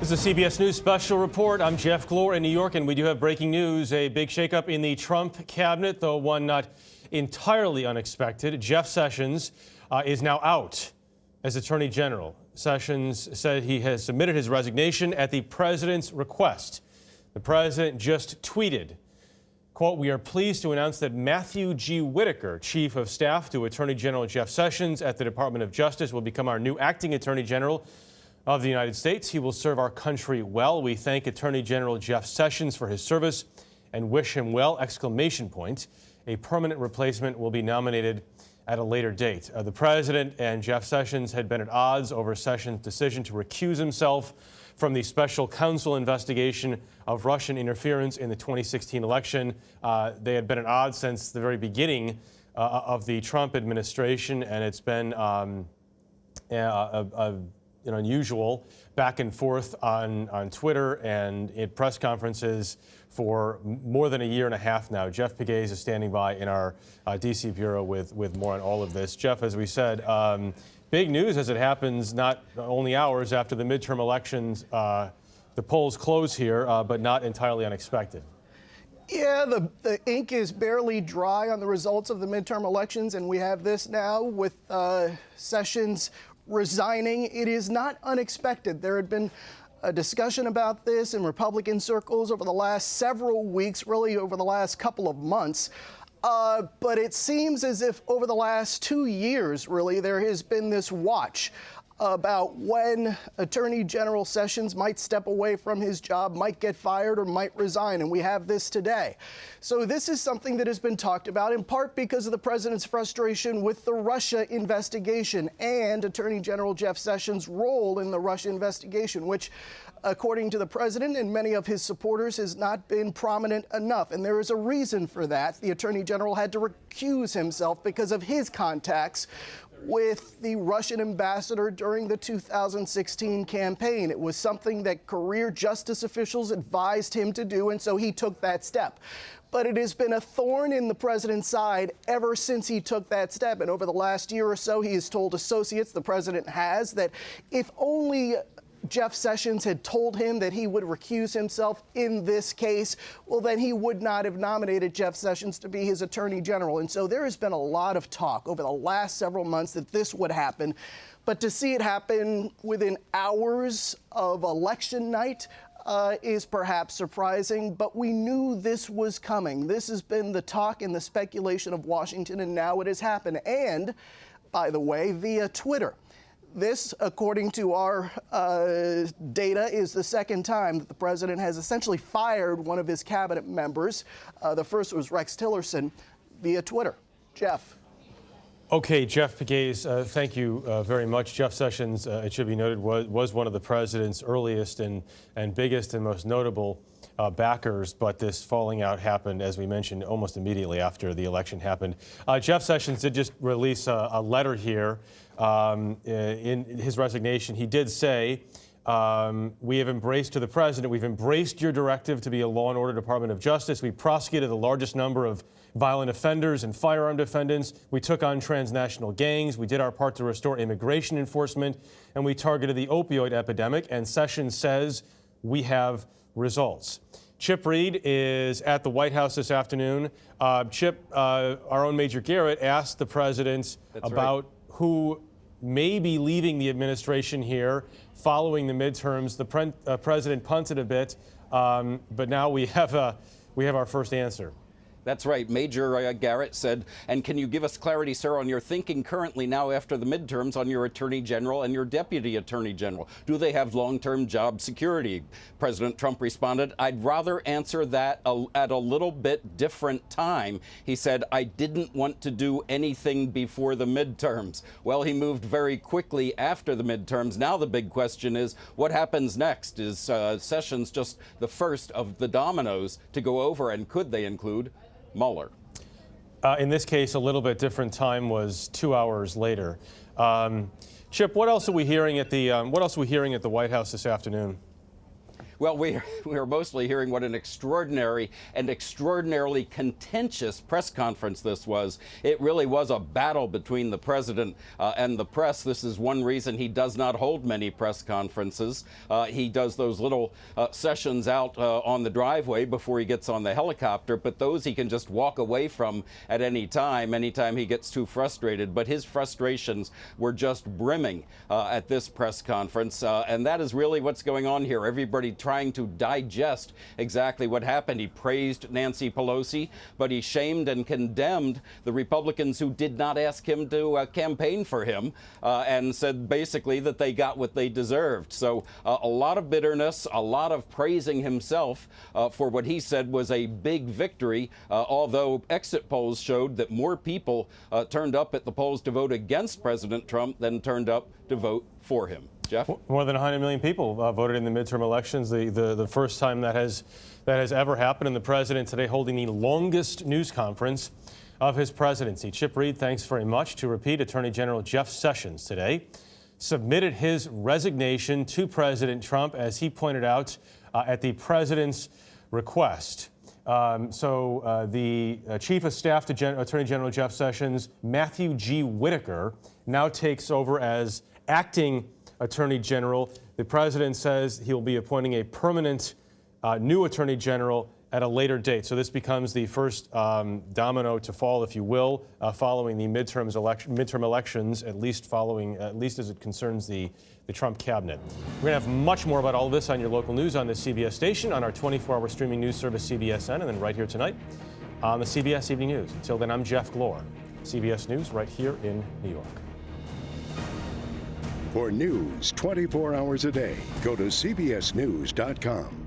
This is a CBS News Special Report. I'm Jeff Glor in New York, and we do have breaking news. A big shakeup in the Trump cabinet, though one not entirely unexpected. Jeff Sessions is now out as Attorney General. Sessions said he has submitted his resignation at the president's request. The president just tweeted, quote, "We are pleased to announce that Matthew G. Whitaker, Chief of Staff to Attorney General Jeff Sessions at the Department of Justice, will become our new acting Attorney General of the United States. He will serve our country well. We thank Attorney General Jeff Sessions for his service and wish him well, exclamation point. A permanent replacement will be nominated at a later date." The president and Jeff Sessions had been at odds over Sessions' decision to recuse himself from the special counsel investigation of Russian interference in the 2016 election. They had been at odds since the very beginning of the Trump administration, and it's been an unusual back and forth on Twitter and in press conferences for more than a year and a half now. Jeff Pegues is standing by in our D.C. bureau with more on all of this. Jeff, as we said, big news as it happens not only hours after the midterm elections. The polls close here, but not entirely unexpected. Yeah, the ink is barely dry on the results of the midterm elections, and we have this now with Sessions resigning. It is not unexpected. There had been a discussion about this in Republican circles over the last several weeks, really over the last couple of months. But it seems as if over the last 2 years, really, there has been this watch about when Attorney General Sessions might step away from his job, might get fired, or might resign, and we have this today. So this is something that has been talked about, in part because of the president's frustration with the Russia investigation and Attorney General Jeff Sessions' role in the Russia investigation, which, according to the president and many of his supporters, has not been prominent enough. And there is a reason for that. The Attorney General had to recuse himself because of his contacts with the Russian ambassador during the 2016 campaign. It was something that career justice officials advised him to do, and so he took that step. But it has been a thorn in the president's side ever since he took that step. And over the last year or so, he has told associates, the president has, that if only Jeff Sessions had told him that he would recuse himself in this case, well, then he would not have nominated Jeff Sessions to be his attorney general. And so there has been a lot of talk over the last several months that this would happen. But to see it happen within hours of election night is perhaps surprising, but we knew this was coming. This has been the talk and the speculation of Washington, and now it has happened. And, by the way, via Twitter. This, according to our data, is the second time that the president has essentially fired one of his cabinet members. The first was Rex Tillerson via Twitter. Jeff. Okay, Jeff Pegues, thank you very much. Jeff Sessions, it should be noted, was one of the president's earliest and biggest and most notable backers, but this falling out happened, as we mentioned, almost immediately after the election happened. Jeff Sessions did just release a letter here in his resignation. He did say, we have embraced to the president, we've embraced your directive to be a law and order Department of Justice. We prosecuted the largest number of violent offenders and firearm defendants. We took on transnational gangs. We did our part to restore immigration enforcement, and we targeted the opioid epidemic. And Sessions says we have results. Chip Reid is at the White House this afternoon. Chip, our own Major Garrett asked the president about who may be leaving the administration here following the midterms. The president punted a bit, but now we have our first answer. That's right. Major Garrett said, and can you give us clarity, sir, on your thinking currently now after the midterms on your attorney general and your deputy attorney general? Do they have long-term job security? President Trump responded, I'd rather answer that at a little bit different time. He said, I didn't want to do anything before the midterms. Well, he moved very quickly after the midterms. Now the big question is, what happens next? Is Sessions just the first of the dominoes to go over, and could they include Mueller? In this case, a little bit different time was 2 hours later. Chip, what else are we hearing at the White House this afternoon? Well, we are mostly hearing what an extraordinary and extraordinarily contentious press conference this was. It really was a battle between the president and the press. This is one reason he does not hold many press conferences. He does those little sessions out on the driveway before he gets on the helicopter, but those he can just walk away from at any time, anytime he gets too frustrated. But his frustrations were just brimming at this press conference, and that is really what's going on here. Everybody trying to digest exactly what happened. He praised Nancy Pelosi, but he shamed and condemned the Republicans who did not ask him to campaign for him, and said basically that they got what they deserved. So a lot of bitterness, a lot of praising himself for what he said was a big victory, although exit polls showed that more people turned up at the polls to vote against President Trump than turned up to vote for him. Jeff? More than 100 million people voted in the midterm elections, the first time that has ever happened, and the president today holding the longest news conference of his presidency. Chip Reid, thanks very much. To repeat, Attorney General Jeff Sessions today submitted his resignation to President Trump, as he pointed out, at the president's request. The Chief of Staff to Attorney General Jeff Sessions, Matthew G. Whitaker, now takes over as acting Attorney General. The president says he'll be appointing a permanent new Attorney General at a later date. So this becomes the first domino to fall, if you will, following the midterm elections, at least as it concerns the Trump cabinet. We're going to have much more about all of this on your local news on the CBS station, on our 24-hour streaming news service, CBSN, and then right here tonight on the CBS Evening News. Until then, I'm Jeff Glor, CBS News right here in New York. For news 24 hours a day, go to cbsnews.com.